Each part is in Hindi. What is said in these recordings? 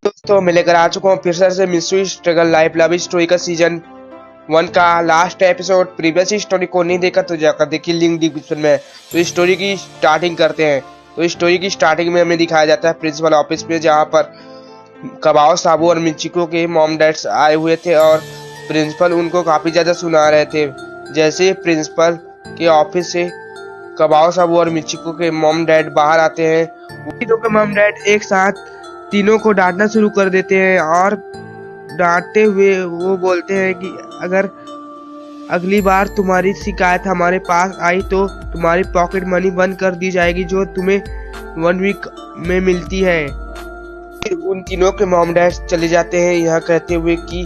दोस्तों मैं लेकर आ चुका हूँ फिर से mystery struggle life love story का सीजन 1 का लास्ट एपिसोड। प्रीवियस स्टोरी को नहीं देखा तो जाकर देखिए, लिंक डिस्क्रिप्शन में। तो स्टोरी की स्टार्टिंग करते हैं। तो स्टोरी की स्टार्टिंग में हमें दिखाया जाता है प्रिंसिपल ऑफिस में, जहाँ पर कबाओ साबू और मिचिको के मॉम डैड्स आए हुए थे और प्रिंसिपल उनको काफी ज्यादा सुना रहे थे। जैसे प्रिंसिपल के ऑफिस से कबाओ साबू और मिचिको के मॉम डैड बाहर आते हैं, तीनों के मॉम डैड एक साथ तीनों को डांटना शुरू कर देते हैं और डांटते हुए वो बोलते हैं कि अगर अगली बार तुम्हारी शिकायत हमारे पास आई तो तुम्हारी पॉकेट मनी बंद कर दी जाएगी, जो तुम्हें 1 वीक में मिलती है। फिर उन तीनों के मॉम डैड चले जाते हैं, यह कहते हुए कि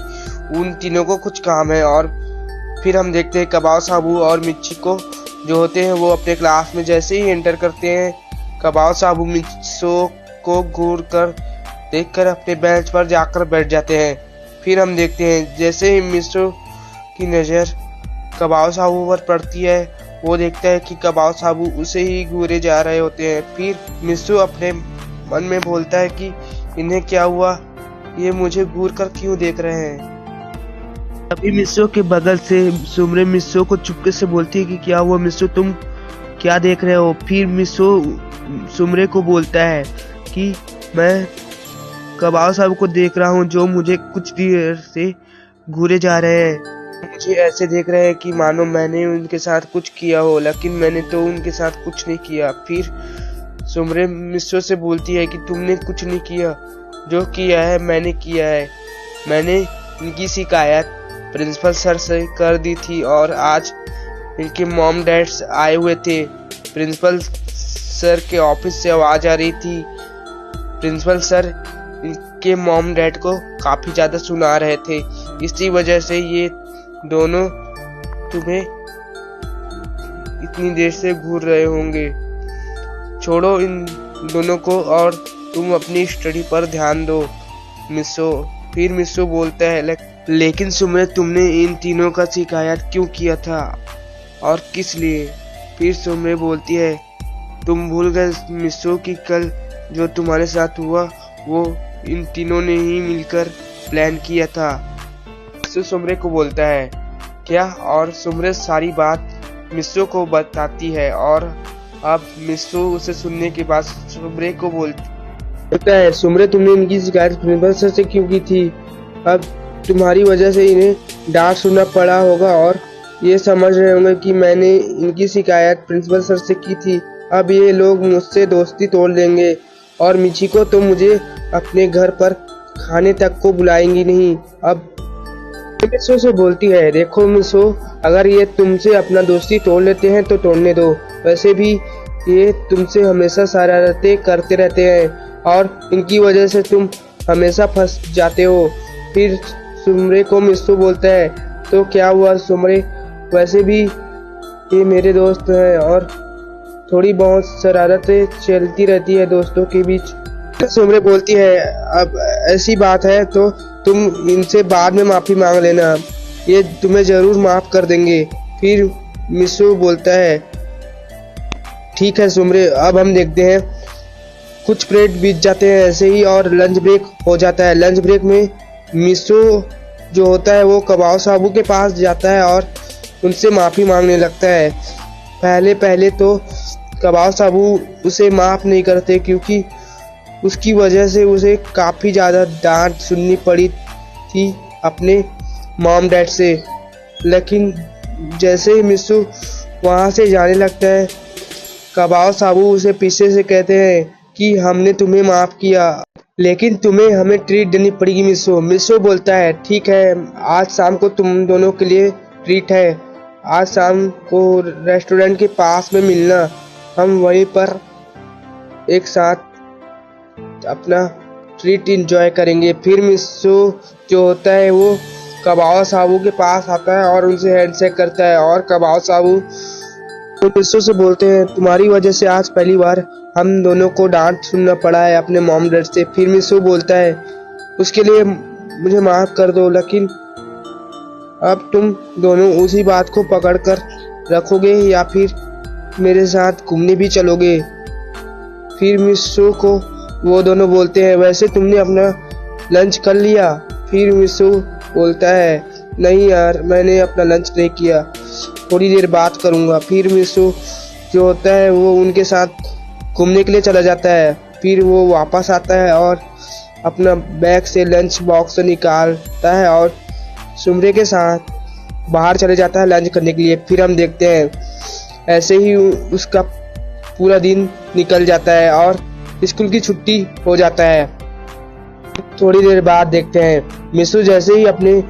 उन तीनों को कुछ काम है। और फिर हम देखते हैं कबाओ साबू और मिचिको जो होते हैं वो अपने क्लास में जैसे ही एंटर करते हैं, कबाओ साबू मिचिको को घूर कर देखकर अपने बेंच पर जाकर बैठ जाते हैं। फिर हम देखते हैं जैसे ही मिसो की नज़र कबाओ साबू पर पड़ती है, वो देखता है कि कबाओ साबू उसे ही घूरे जा रहे होते हैं। फिर मिसो अपने मन में बोलता है कि इन्हें क्या हुआ, ये मुझे घूर कर क्यों देख रहे हैं। अभी मिसो के बगल से सुमरे मिसो को चुपके से बोलती है कि क्या हुआ मिसो, तुम क्या देख रहे हो। फिर मिसो सुमरे को बोलता है कि मैं कबाओ साहब को देख रहा हूँ, जो मुझे कुछ देर से घूरे जा रहे हैं। मुझे ऐसे देख रहे हैं कि मानो मैंने उनके साथ कुछ किया हो, लेकिन मैंने तो उनके साथ कुछ नहीं किया। फिर सुमरे मिसो से बोलती है कि तुमने कुछ नहीं किया, जो किया है मैंने किया है। मैंने इनकी शिकायत प्रिंसिपल सर से कर दी थी और आज इनके मॉम डैड्स आए हुए थे। प्रिंसिपल सर के ऑफिस से आवाज आ रही थी। प्रिंसिपल सर इनके मॉम डैड को काफी ज्यादा सुना रहे थे, इसी वजह से ये दोनों तुम्हें इतनी देर से घूर रहे होंगे। छोड़ो इन दोनों को और तुम अपनी स्टडी पर ध्यान दो मिसो। फिर मिसो बोलता है लेकिन सुमरे तुमने इन तीनों का शिकायत क्यों किया था और किस लिए। फिर सुमरे बोलती है तुम भूल गए मिसो कि कल जो तुम्हारे साथ हुआ वो इन तीनों ने ही मिलकर प्लान किया था। मिसो सुमरे को बोलता है क्या, और सुमरे सारी बात मिसो को बताती है। और अब मिसो उसे सुनने के बाद सुमरे को बोलता है सुमरे तुमने इनकी शिकायत प्रिंसिपल सर से क्यों की थी। अब तुम्हारी वजह से इन्हें डांट सुनना पड़ा होगा और ये समझ रहे होंगे कि मैंने इनकी शिकायत प्रिंसिपल सर से की थी। अब ये लोग मुझसे दोस्ती तोड़ देंगे और मिचिको तो मुझे अपने घर पर खाने तक को बुलाएंगी नहीं। अब मिसो से बोलती है देखो मिसो, अगर ये तुमसे अपना दोस्ती तोड़ लेते हैं तो तोड़ने दो, वैसे भी ये तुमसे हमेशा शरारतें करते रहते हैं और इनकी वजह से तुम हमेशा फंस जाते हो। फिर सुमरे को मिसो बोलता है तो क्या हुआ सुमरे, वैसे भी ये मेरे दोस्त हैं और थोड़ी बहुत शरारतें चलती रहती है दोस्तों के बीच। सुमरे बोलती है अब ऐसी बात है तो तुम इनसे बाद में माफी मांग लेना, ये तुम्हें जरूर माफ कर देंगे। फिर मिसो बोलता है ठीक है सुमरे। अब हम देखते हैं कुछ पीरियड बीत जाते हैं ऐसे ही और लंच ब्रेक हो जाता है। लंच ब्रेक में मिसो जो होता है वो कबाओ साबू के पास जाता है और उनसे माफी मांगने लगता है। पहले तो कबाओ साबू उसे माफ नहीं करते क्योंकि उसकी वजह से उसे काफी ज्यादा डांट सुननी पड़ी थी अपने मॉम डैड से। लेकिन जैसे ही मिसो वहां से जाने लगता है, कबाओ साबू उसे पीछे से कहते हैं कि हमने तुम्हें माफ किया, लेकिन तुम्हें हमें ट्रीट देनी पड़ेगी मिसो। मिसो बोलता है ठीक है, आज शाम को तुम दोनों के लिए ट्रीट है। आज शाम को रेस्टोरेंट के पास में मिलना, हम वहीं पर एक साथ अपना ट्रीट एंजॉय करेंगे। फिर मिसो जो होता है वो कबाओ साबू के पास आता है और उनसे हैंडशेक करता है और कबाओ साबू तो मिसो से बोलते हैं तुम्हारी वजह से आज पहली बार हम दोनों को डांट सुनना पड़ा है अपने मॉम डैड से। फिर मिसो बोलता है उसके लिए मुझे माफ कर दो, लेकिन अब तुम दोनों उसी बात को पकड़कर रखोगे या फिर मेरे साथ घूमने भी चलोगे? फिर मिसू को वो दोनों बोलते हैं, वैसे तुमने अपना लंच कर लिया? फिर मिसू बोलता है, नहीं यार, मैंने अपना लंच नहीं किया, थोड़ी देर बात करूंगा। फिर मिसू जो होता है वो उनके साथ घूमने के लिए चला जाता है। फिर वो वापस आता है और अपना बैग से लंच बॉक्स निकालता है और सुमरे के साथ बाहर चले जाता है लंच करने के लिए। फिर हम देखते हैं ऐसे ही उसका पूरा दिन निकल जाता है और स्कूल की छुट्टी हो जाता है। थोड़ी देर बाद देखते हैं मिसू जैसे ही अपने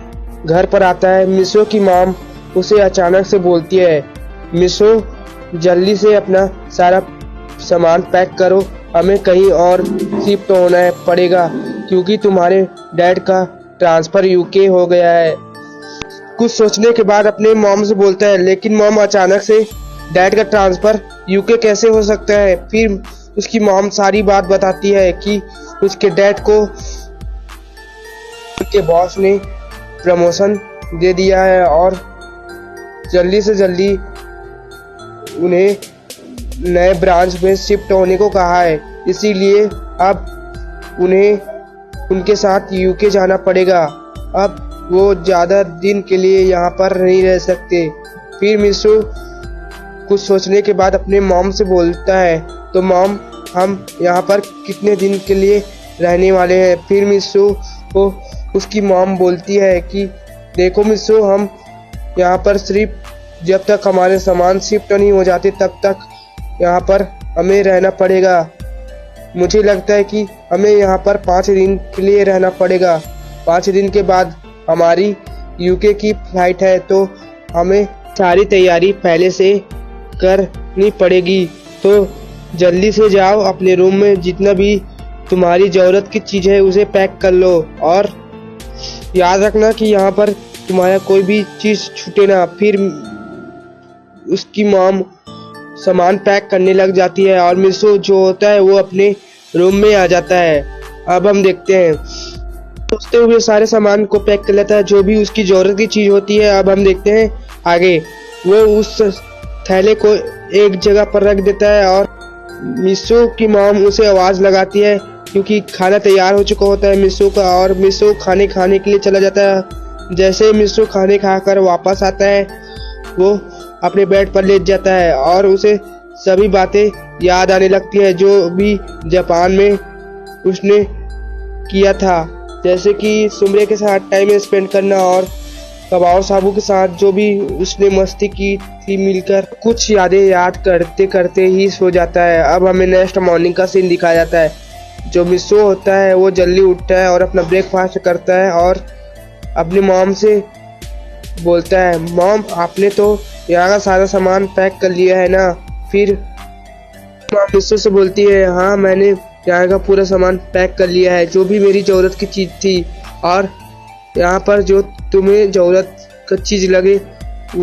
घर पर आता है, मिसू की मॉम उसे अचानक से बोलती है, मिसू जल्दी से अपना सारा सामान पैक करो, हमें कहीं और शिफ्ट होना पड़ेगा क्योंकि तुम्हारे डैड का ट्रांसफर यूके हो गया है। कुछ सोचने के बाद अपने मॉम से बोलता है, लेकिन मॉम अचानक से डैड का ट्रांसफर यूके कैसे हो सकता है? फिर उसकी मॉम सारी बात बताती है कि उसके डैड को उनके बॉस ने प्रमोशन दे दिया है और जल्दी से जल्दी उन्हें नए ब्रांच में शिफ्ट होने को कहा है, इसीलिए अब उन्हें उनके साथ यूके जाना पड़ेगा। अब वो ज़्यादा दिन के लिए यहाँ पर नहीं रह सकते। फिर मिसू कुछ सोचने के बाद अपने मॉम से बोलता है, तो मॉम, हम यहाँ पर कितने दिन के लिए रहने वाले हैं? फिर मिसू को उसकी मॉम बोलती है कि देखो मिसू, हम यहाँ पर सिर्फ जब तक हमारे सामान शिफ्ट नहीं हो जाते तब तक यहाँ पर हमें रहना पड़ेगा। मुझे लगता है कि हमें यहाँ पर 5 दिन के लिए रहना पड़ेगा। 5 दिन के बाद हमारी यूके की फ्लाइट है, तो हमें सारी तैयारी पहले से करनी पड़ेगी। तो जल्दी से जाओ, अपने रूम में जितना भी तुम्हारी ज़रूरत की चीज़ है उसे पैक कर लो और याद रखना कि यहाँ पर तुम्हारा कोई भी चीज़ छूटे ना। फिर उसकी मॉम सामान पैक करने लग जाती है और मिसू जो होता है वो अपने रूम में आ जाता है। अब हम देखते हैं सोचते हुए सारे सामान को पैक कर लेता है, जो भी उसकी ज़रूरत की चीज़ होती है। अब हम देखते हैं आगे, वो उस थैले को एक जगह पर रख देता है और मिसू की मॉम उसे आवाज़ लगाती है क्योंकि खाना तैयार हो चुका होता है मिसू का, और मिसू खाने के लिए चला जाता है। जैसे मिसू खाने खाकर वापस आता है, वो अपने बेड पर लेट जाता है और उसे सभी बातें याद आने लगती है जो भी जापान में उसने किया था, जैसे कि सुमरे के साथ टाइम स्पेंड करना और कबाओ साबू के साथ जो भी उसने मस्ती की थी मिलकर। कुछ यादें याद करते करते ही सो जाता है। अब हमें नेक्स्ट मॉर्निंग का सीन दिखाया जाता है। जो मिसू होता है वो जल्दी उठता है और अपना ब्रेकफास्ट करता है और अपनी मॉम से बोलता है, मॉम, आपने तो यहाँ का सारा सामान पैक कर लिया है ना? फिर मॉम मिसू से बोलती है, हाँ, मैंने यहाँ का पूरा सामान पैक कर लिया है, जो भी मेरी ज़रूरत की चीज़ थी, और यहाँ पर जो तुम्हें ज़रूरत का चीज़ लगे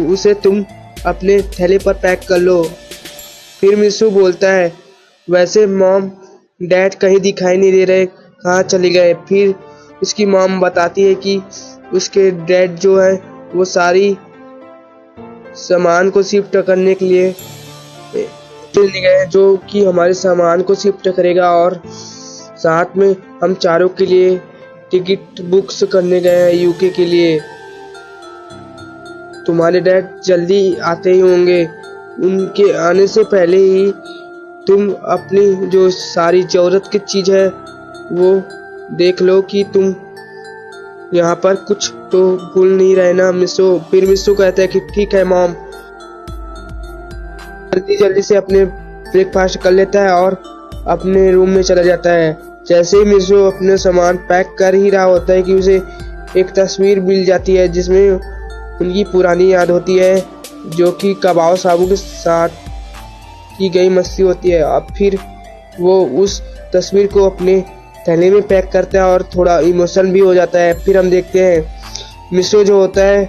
उसे तुम अपने थैले पर पैक कर लो। फिर मिसू बोलता है, वैसे मॉम, डैड कहीं दिखाई नहीं दे रहे, कहाँ चले गए? फिर उसकी मॉम बताती है कि उसके डैड जो है वो सारी सामान को शिफ्ट करने के लिए चले गए, जो कि हमारे सामान को शिफ्ट करेगा, और साथ में हम चारों के लिए टिकट बुक्स करने गए हैं यूके के लिए। तुम्हारे डैड जल्दी आते ही होंगे, उनके आने से पहले ही तुम अपनी जो सारी ज़रूरत की चीज़ है वो देख लो कि तुम यहाँ पर कुछ तो भूल नहीं रहना मिसू। फिर मिसू कहता है कि ठीक है मॉम। जल्दी से अपने ब्रेकफास्ट कर लेता है और अपने रूम में चला जाता है। जैसे ही मिसू अपने सामान पैक कर ही रहा होता है कि उसे एक तस्वीर मिल जाती है जिसमें उनकी पुरानी याद होती है, जो कि कबाओ साबू के साथ की गई मस्ती होती है। अब फिर वो उस तस्वीर को अपने थैले में पैक करता है और थोड़ा इमोशनल भी हो जाता है। फिर हम देखते हैं मिसू जो होता है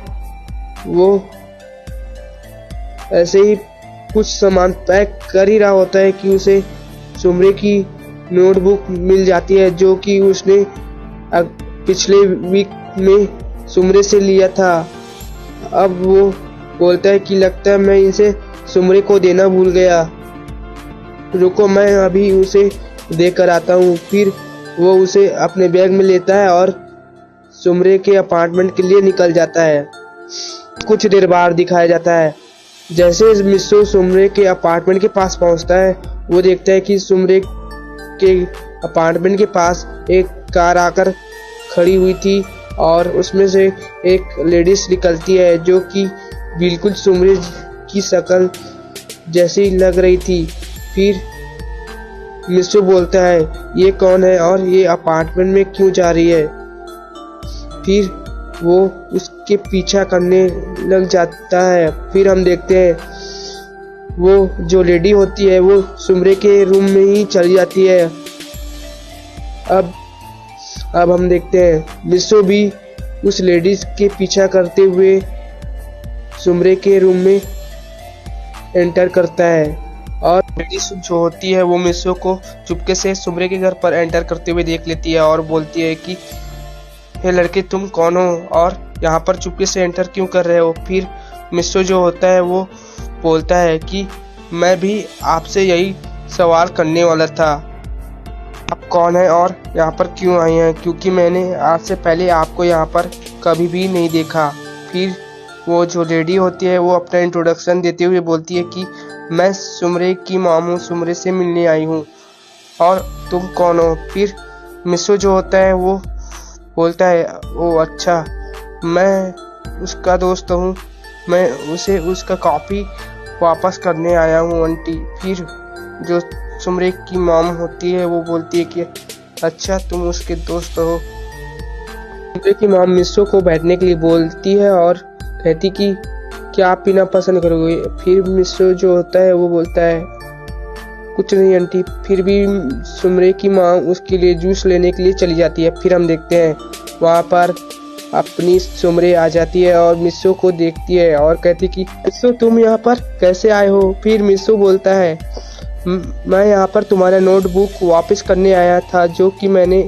वो ऐसे ही कुछ सामान पैक कर ही रहा होता है कि उसे सुमरे की नोटबुक मिल जाती है, जो कि उसने पिछले वीक में सुमरे से लिया था। अब वो बोलता है कि लगता है मैं इसे सुमरे को देना भूल गया, रुको मैं अभी उसे देकर आता हूँ। फिर वो उसे अपने बैग में लेता है और सुमरे के अपार्टमेंट के लिए निकल जाता है। कुछ देर बाद दिखाया जाता है जैसे मिस्सो सुमरे के अपार्टमेंट के पास पहुंचता है। वो देखता है कि सुमरे के अपार्टमेंट के पास एक कार आकर खड़ी हुई थी और उसमें से एक लेडीज निकलती है जो कि बिल्कुल सुमरे की शक्ल जैसी लग रही थी। फिर मिस्सो बोलता है ये कौन है और ये अपार्टमेंट में क्यों जा रही है। फिर वो उसके पीछा करने लग जाता है। फिर हम देखते हैं वो जो लेडी होती है वो सुमरे के रूम में ही चली जाती है। अब हम देखते हैं मिस्सो भी उस लेडीज के पीछा करते हुए सुमरे के रूम में एंटर करता है और लेडीज जो होती है वो मिस्सो को चुपके से सुमरे के घर पर एंटर करते हुए देख लेती है और बोलती है कि हे लड़के तुम कौन हो और यहाँ पर चुपके से एंटर क्यों कर रहे हो। फिर मिस्सो जो होता है वो बोलता है कि मैं भी आपसे यही सवाल करने वाला था, आप कौन हैं और यहाँ पर क्यों आए हैं, क्योंकि मैंने आज से पहले आपको यहाँ पर कभी भी नहीं देखा। फिर वो जो लेडी होती है वो अपना इंट्रोडक्शन देते हुए बोलती है कि मैं सुमरे की मॉम हूँ, सुमरे से मिलने आई हूँ और तुम कौन हो। फिर मिस्सो जो होता है वो बोलता है ओ अच्छा, मैं उसका दोस्त हूँ, मैं उसे उसका कॉपी वापस करने आया हूँ आंटी। फिर जो सुमरे की मॉम होती है वो बोलती है कि अच्छा तुम उसके दोस्त हो। सुमरे की मॉम मिस्सो को बैठने के लिए बोलती है और कहती कि क्या आप पीना पसंद करोगे। फिर मिस्सो जो होता है वो बोलता है कुछ नहीं आंटी। फिर भी सुमरे की माँ उसके लिए जूस लेने के लिए चली जाती है। फिर हम देखते हैं वहाँ पर अपनी सुमरे आ जाती है और मिस्सो को देखती है और कहती कि मिस्सो तुम यहाँ पर कैसे आए हो। फिर मिस्सो बोलता है मैं यहाँ पर तुम्हारा नोटबुक वापस करने आया था जो कि मैंने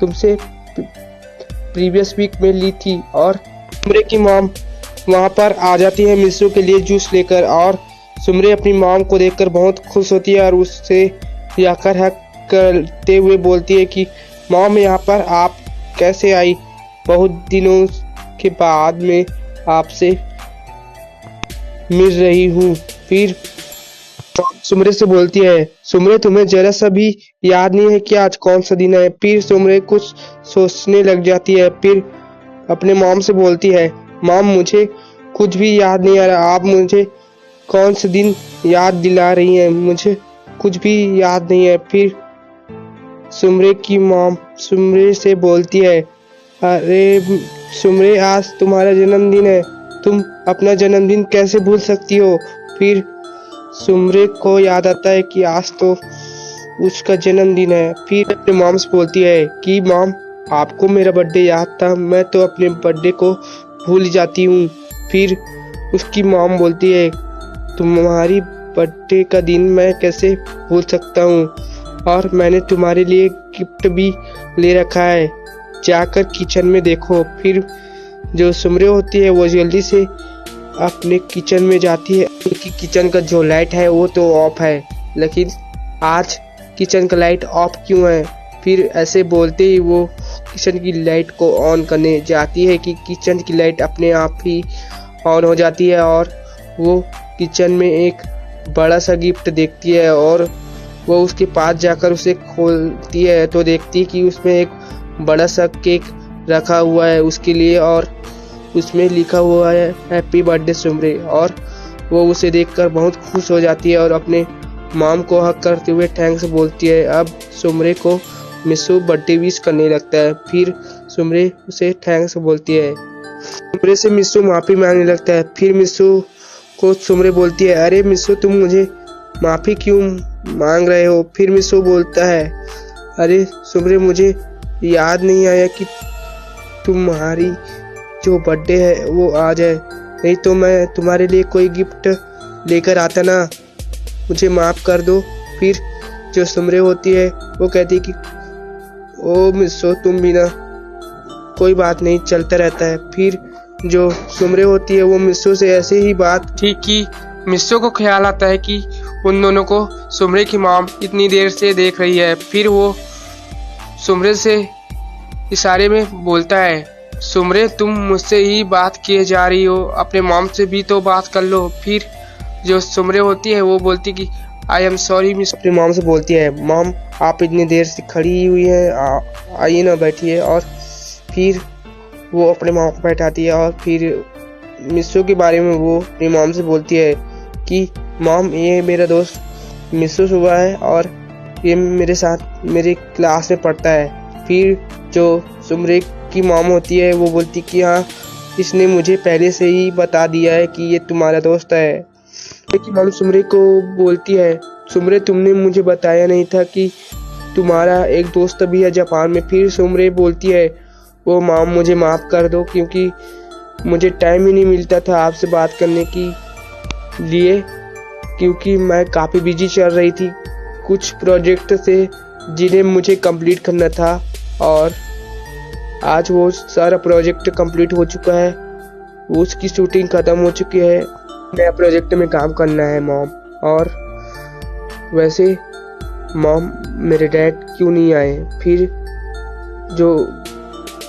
तुमसे प्रीवियस वीक में ली थी। और सुमरे की मॉम वहाँ पर आ जाती है मिस्सो के लिए जूस लेकर और सुमरे अपनी मॉम को देखकर बहुत खुश होती है और उससे जाकर हक करते हुए बोलती है कि मॉम यहाँ पर आप कैसे आई, बहुत दिनों के बाद में आपसे मिल रही हूँ। फिर सुमरे से बोलती है सुमरे तुम्हें जरा सा भी याद नहीं है कि आज कौन सा दिन है। फिर सुमरे कुछ सोचने लग जाती है। फिर अपने मॉम से बोलती है मॉम मुझे कुछ भी याद नहीं आ रहा, आप मुझे कौन से दिन याद दिला रही हैं, मुझे कुछ भी याद नहीं है। फिर सुमरे की मॉम सुमरे से बोलती है अरे सुमरे आज तुम्हारा जन्मदिन है, तुम अपना जन्मदिन कैसे भूल सकती हो। फिर सुमरे को याद आता है कि आज तो उसका जन्मदिन है। फिर अपने मॉम से बोलती है कि मॉम आपको मेरा बर्थडे याद था, मैं तो अपने बर्थडे को भूल जाती हूँ। फिर उसकी मॉम बोलती है तुम्हारी बर्थडे का दिन मैं कैसे भूल सकता हूँ, और मैंने तुम्हारे लिए गिफ्ट भी ले रखा है, जाकर किचन में देखो। फिर जो सुमरे होती है वो जल्दी से अपने किचन में जाती है। उनकी किचन का जो लाइट है वो तो ऑफ है, लेकिन आज किचन का लाइट ऑफ क्यों है। फिर ऐसे बोलते ही वो किचन की लाइट को ऑन करने जाती है कि किचन की लाइट अपने आप ही ऑन हो जाती है और वो किचन में एक बड़ा सा गिफ्ट देखती है और वो उसके पास जाकर उसे खोलती है तो देखती है कि उसमें एक बड़ा सा केक रखा हुआ है उसके लिए और उसमें लिखा हुआ है हैप्पी बर्थडे सुमरे। और वो उसे देखकर बहुत खुश हो जाती है और अपने मॉम को हक करते हुए थैंक्स बोलती है। अब सुमरे को मिस्सो बर्थडे विश करने लगता है। फिर सुमरे उसे थैंक्स बोलती है। सुमरे से मिस्सो माफ़ी मांगने लगता है। फिर मिस्सो को सुमरे बोलती है अरे मिस्सो तुम मुझे माफ़ी क्यों मांग रहे हो। फिर मिस्सो बोलता है अरे सुमरे मुझे याद नहीं आया कि तुम्हारी जो बर्थडे है वो आज है, नहीं तो मैं तुम्हारे लिए कोई गिफ्ट लेकर आता ना, मुझे माफ़ कर दो। फिर जो सुमरे होती है वो कहती है कि ओ मिस्सो तुम भी ना, कोई बात नहीं चलता रहता है। फिर जो सुमरे होती है वो मिस्सू से ऐसे ही बात ठीक की। मिस्सू को ख्याल आता है कि उन दोनों को सुमरे की मॉम इतनी देर से देख रही है। फिर वो सुमरे से इशारे में बोलता है, सुमरे तुम मुझसे ही बात किए जा रही हो, अपने मॉम से भी तो बात कर लो। फिर जो सुमरे होती है वो बोलती कि आई एम सॉरी मिस, अपनी मॉम से बोलती है, मॉम आप इतनी देर से खड़ी हुई है, आइए ना बैठिए। और फिर वो अपने मॉम को बैठाती है और फिर मिस्सू के बारे में वो अपनी मॉम से बोलती है कि मॉम ये मेरा दोस्त मिस्सू सुबह है और ये मेरे साथ मेरी क्लास में पढ़ता है। फिर जो सुमरे की मॉम होती है वो बोलती कि हाँ इसने मुझे पहले से ही बता दिया है कि ये तुम्हारा दोस्त है। लेकिन मॉम सुमरे को बोलती है, सुमरे तुमने मुझे बताया नहीं था कि तुम्हारा एक दोस्त भी है जापान में। फिर सुमरे बोलती है, वो मॉम मुझे माफ़ कर दो क्योंकि मुझे टाइम ही नहीं मिलता था आपसे बात करने की लिए, क्योंकि मैं काफ़ी बिजी चल रही थी कुछ प्रोजेक्ट से जिन्हें मुझे कंप्लीट करना था। और आज वो सारा प्रोजेक्ट कंप्लीट हो चुका है, उसकी शूटिंग ख़त्म हो चुकी है, नया प्रोजेक्ट में काम करना है मॉम। और वैसे मॉम मेरे डैड क्यों नहीं आए। फिर जो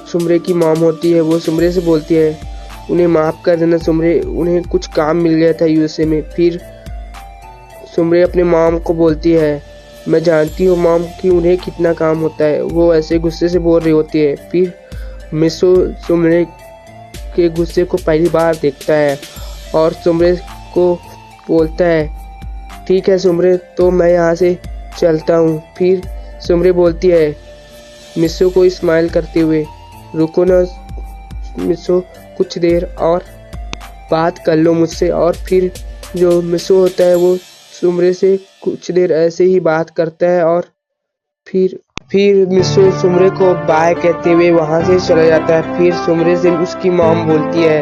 सुमरे की मॉम होती है वो सुमरे से बोलती है, उन्हें माफ़ कर देना सुमरे, उन्हें कुछ काम मिल गया था यूएसए में। फिर सुमरे अपने मॉम को बोलती है, मैं जानती हूँ मॉम कि उन्हें कितना काम होता है, वो ऐसे गुस्से से बोल रही होती है। फिर मिस्सू सुमरे के गुस्से को पहली बार देखता है और सुमरे को बोलता है, ठीक है सुमरे तो मैं यहाँ से चलता हूँ। फिर सुमरे बोलती है मिस्सू को स्माइल करते हुए, रुको ना मिस्सू कुछ देर और बात कर लो मुझसे। और फिर जो मिस्सू होता है वो सुमरे से कुछ देर ऐसे ही बात करता है और फिर मिस्सू सुमरे को बाय कहते हुए वहां से चला जाता है। फिर सुमरे से उसकी मॉम बोलती है,